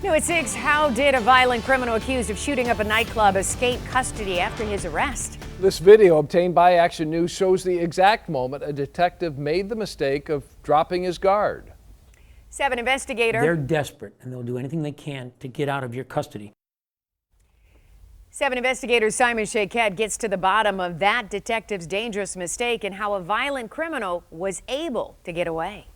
New at 6, how did a violent criminal accused of shooting up a nightclub escape custody after his arrest? This video obtained by Action News shows the exact moment a detective made the mistake of dropping his guard. 7 investigator. They're desperate and they'll do anything they can to get out of your custody. 7 investigator Simon Shaquette gets to the bottom of that detective's dangerous mistake and how a violent criminal was able to get away.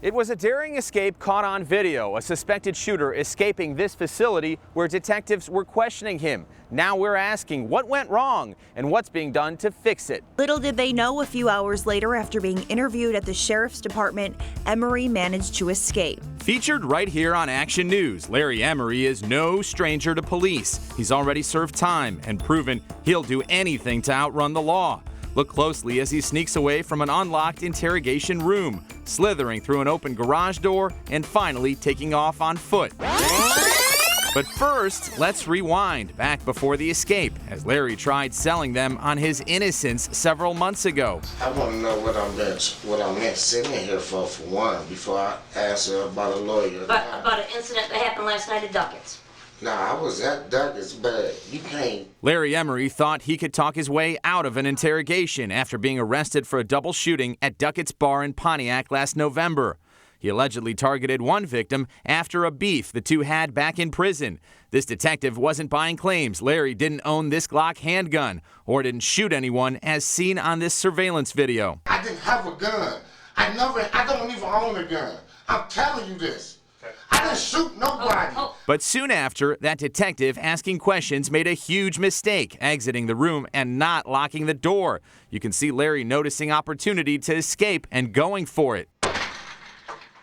It was a daring escape caught on video, a suspected shooter escaping this facility where detectives were questioning him. Now we're asking what went wrong and what's being done to fix it. Little did they know, a few hours later, after being interviewed at the sheriff's department, Emery managed to escape. Featured right here on Action News, Larry Emery is no stranger to police. He's already served time and proven he'll do anything to outrun the law. Look closely as he sneaks away from an unlocked interrogation room, slithering through an open garage door, and finally taking off on foot. But first, let's rewind back before the escape, as Larry tried selling them on his innocence several months ago. I want to know what I meant sitting here for one, before I answer about a lawyer. About an incident that happened last night at Duckett's. Nah, I was at Duckett's, but you can't. Larry Emery thought he could talk his way out of an interrogation after being arrested for a double shooting at Duckett's Bar in Pontiac last November. He allegedly targeted one victim after a beef the two had back in prison. This detective wasn't buying claims Larry didn't own this Glock handgun or didn't shoot anyone as seen on this surveillance video. I didn't have a gun. I don't even own a gun. I'm telling you this. I didn't shoot nobody. But soon after, that detective asking questions made a huge mistake, exiting the room and not locking the door. You can see Larry noticing opportunity to escape and going for it.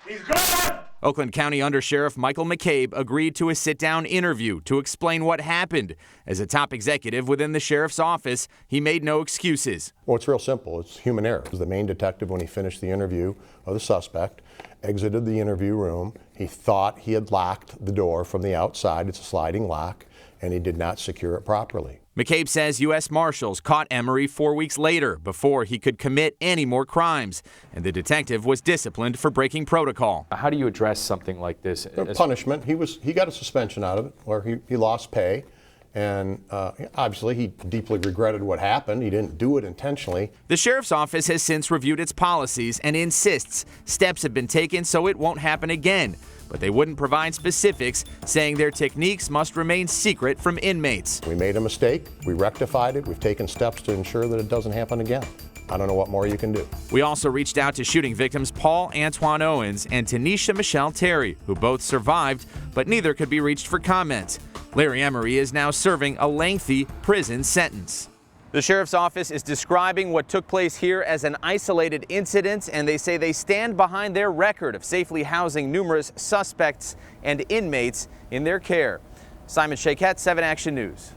He's gone! Oakland County Undersheriff Michael McCabe agreed to a sit-down interview to explain what happened. As a top executive within the sheriff's office, he made no excuses. Well, it's real simple. It's human error. The main detective, when he finished the interview of the suspect, exited the interview room. He thought he had locked the door from the outside. It's a sliding lock, and he did not secure it properly. McCabe says U.S. Marshals caught Emery 4 weeks later before he could commit any more crimes, and the detective was disciplined for breaking protocol. How do you address something like this? Punishment. He got a suspension out of it, where he lost pay, and obviously he deeply regretted what happened. He didn't do it intentionally. The sheriff's office has since reviewed its policies and insists steps have been taken so it won't happen again. But they wouldn't provide specifics, saying their techniques must remain secret from inmates. We made a mistake, we rectified it, we've taken steps to ensure that it doesn't happen again. I don't know what more you can do. We also reached out to shooting victims Paul Antoine Owens and Tanisha Michelle Terry, who both survived, but neither could be reached for comment. Larry Emery is now serving a lengthy prison sentence. The sheriff's office is describing what took place here as an isolated incident, and they say they stand behind their record of safely housing numerous suspects and inmates in their care. Simon Shaquette, 7 Action News.